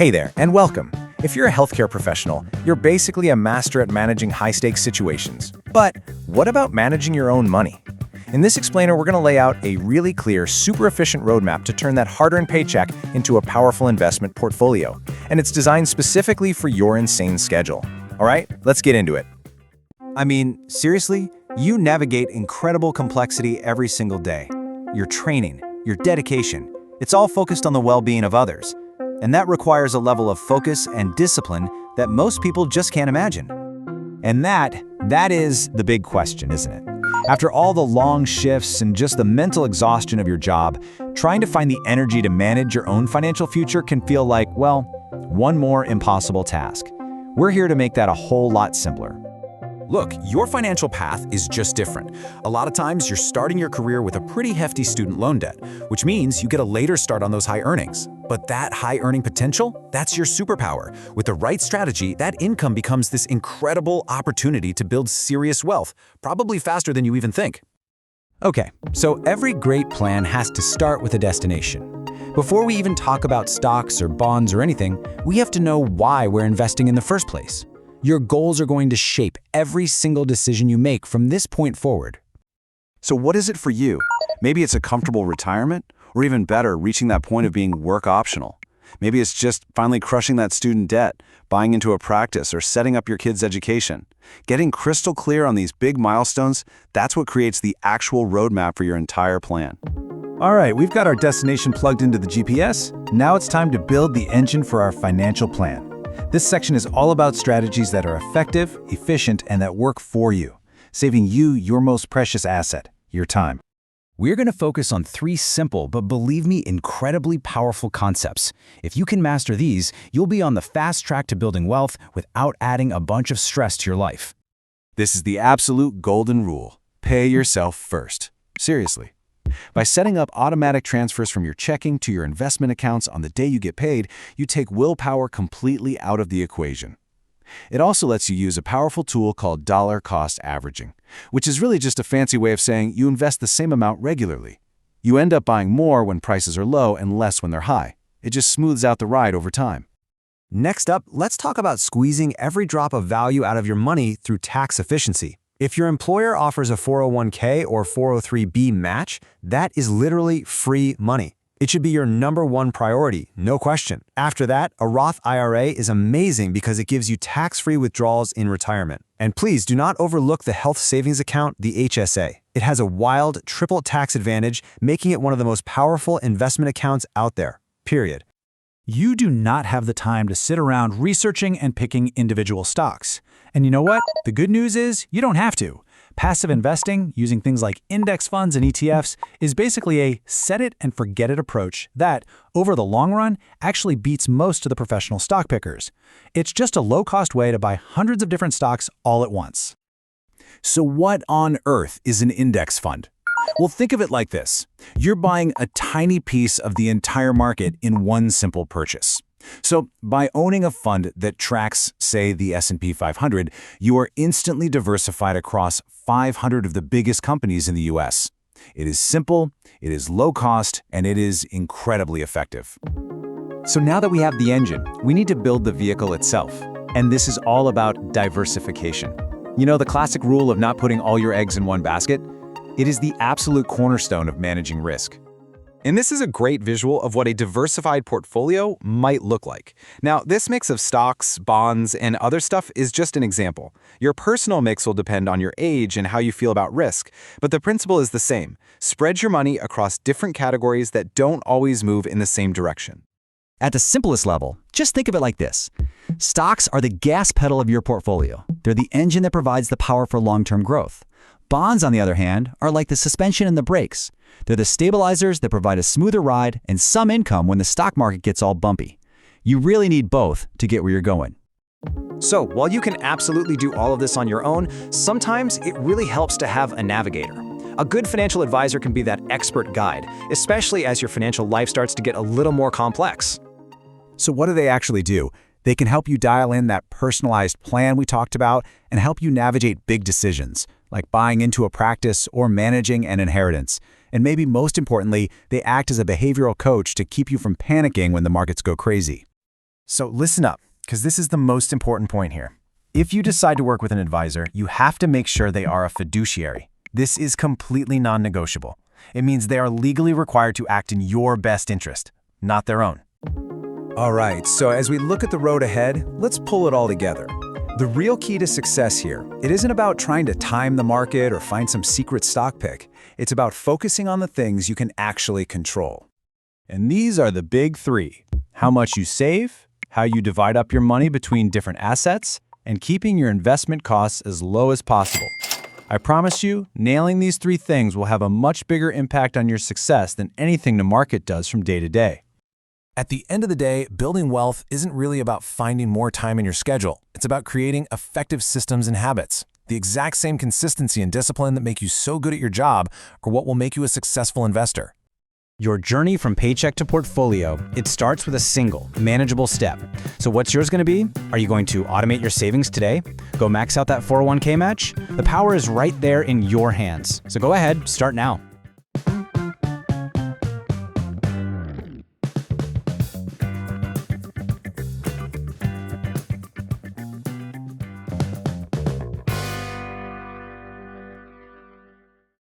Hey there, and welcome. If you're a healthcare professional, you're basically a master at managing high-stakes situations. But what about managing your own money? In this explainer, we're going to lay out a really clear, super efficient roadmap to turn that hard-earned paycheck into a powerful investment portfolio. And it's designed specifically for your insane schedule. All right, let's get into it. I mean, seriously, you navigate incredible complexity every single day. Your training, your dedication, it's all focused on the well-being of others. And that requires a level of focus and discipline that most people just can't imagine. And that is the big question, isn't it? After all the long shifts and just the mental exhaustion of your job, trying to find the energy to manage your own financial future can feel like, well, one more impossible task. We're here to make that a whole lot simpler. Look, your financial path is just different. A lot of times you're starting your career with a pretty hefty student loan debt, which means you get a later start on those high earnings. But that high earning potential, that's your superpower. With the right strategy, that income becomes this incredible opportunity to build serious wealth, probably faster than you even think. Okay, so every great plan has to start with a destination. Before we even talk about stocks or bonds or anything, we have to know why we're investing in the first place. Your goals are going to shape every single decision you make from this point forward. So what is it for you? Maybe it's a comfortable retirement, or even better, reaching that point of being work optional. Maybe it's just finally crushing that student debt, buying into a practice, or setting up your kids' education. Getting crystal clear on these big milestones, that's what creates the actual roadmap for your entire plan. All right, we've got our destination plugged into the GPS. Now it's time to build the engine for our financial plan. This section is all about strategies that are effective, efficient, and that work for you, saving you your most precious asset, your time. We're going to focus on 3 simple, but believe me, incredibly powerful concepts. If you can master these, you'll be on the fast track to building wealth without adding a bunch of stress to your life. This is the absolute golden rule. Pay yourself first. Seriously. By setting up automatic transfers from your checking to your investment accounts on the day you get paid, you take willpower completely out of the equation. It also lets you use a powerful tool called dollar cost averaging, which is really just a fancy way of saying you invest the same amount regularly. You end up buying more when prices are low and less when they're high. It just smooths out the ride over time. Next up, let's talk about squeezing every drop of value out of your money through tax efficiency. If your employer offers a 401k or 403b match, that is literally free money. It should be your #1 priority, no question. After that, a Roth IRA is amazing because it gives you tax-free withdrawals in retirement. And please do not overlook the health savings account, the HSA. It has a wild triple tax advantage, making it one of the most powerful investment accounts out there, period. You do not have the time to sit around researching and picking individual stocks. And you know what? The good news is you don't have to. Passive investing, using things like index funds and ETFs, is basically a set-it-and-forget-it approach that, over the long run, actually beats most of the professional stock pickers. It's just a low-cost way to buy hundreds of different stocks all at once. So what on earth is an index fund? Well, think of it like this. You're buying a tiny piece of the entire market in one simple purchase. So by owning a fund that tracks, say, the S&P 500, you are instantly diversified across 500 of the biggest companies in the US. It is simple, it is low cost, and it is incredibly effective. So now that we have the engine, we need to build the vehicle itself. And this is all about diversification. You know the classic rule of not putting all your eggs in one basket? It is the absolute cornerstone of managing risk. And this is a great visual of what a diversified portfolio might look like. Now, this mix of stocks, bonds, and other stuff is just an example. Your personal mix will depend on your age and how you feel about risk, but the principle is the same. Spread your money across different categories that don't always move in the same direction. At the simplest level, just think of it like this. Stocks are the gas pedal of your portfolio. They're the engine that provides the power for long-term growth. Bonds, on the other hand, are like the suspension and the brakes. They're the stabilizers that provide a smoother ride and some income when the stock market gets all bumpy. You really need both to get where you're going. So, while you can absolutely do all of this on your own, sometimes it really helps to have a navigator. A good financial advisor can be that expert guide, especially as your financial life starts to get a little more complex. So what do they actually do? They can help you dial in that personalized plan we talked about and help you navigate big decisions, like buying into a practice or managing an inheritance. And maybe most importantly, they act as a behavioral coach to keep you from panicking when the markets go crazy. So listen up, because this is the most important point here. If you decide to work with an advisor, you have to make sure they are a fiduciary. This is completely non-negotiable. It means they are legally required to act in your best interest, not their own. All right, so as we look at the road ahead, let's pull it all together. The real key to success here, it isn't about trying to time the market or find some secret stock pick. It's about focusing on the things you can actually control. And these are the big three: how much you save, how you divide up your money between different assets, and keeping your investment costs as low as possible. I promise you, nailing these three things will have a much bigger impact on your success than anything the market does from day to day. At the end of the day, building wealth isn't really about finding more time in your schedule. It's about creating effective systems and habits. The exact same consistency and discipline that make you so good at your job are what will make you a successful investor. Your journey from paycheck to portfolio, it starts with a single, manageable step. So what's yours going to be? Are you going to automate your savings today? Go max out that 401k match? The power is right there in your hands. So go ahead, start now.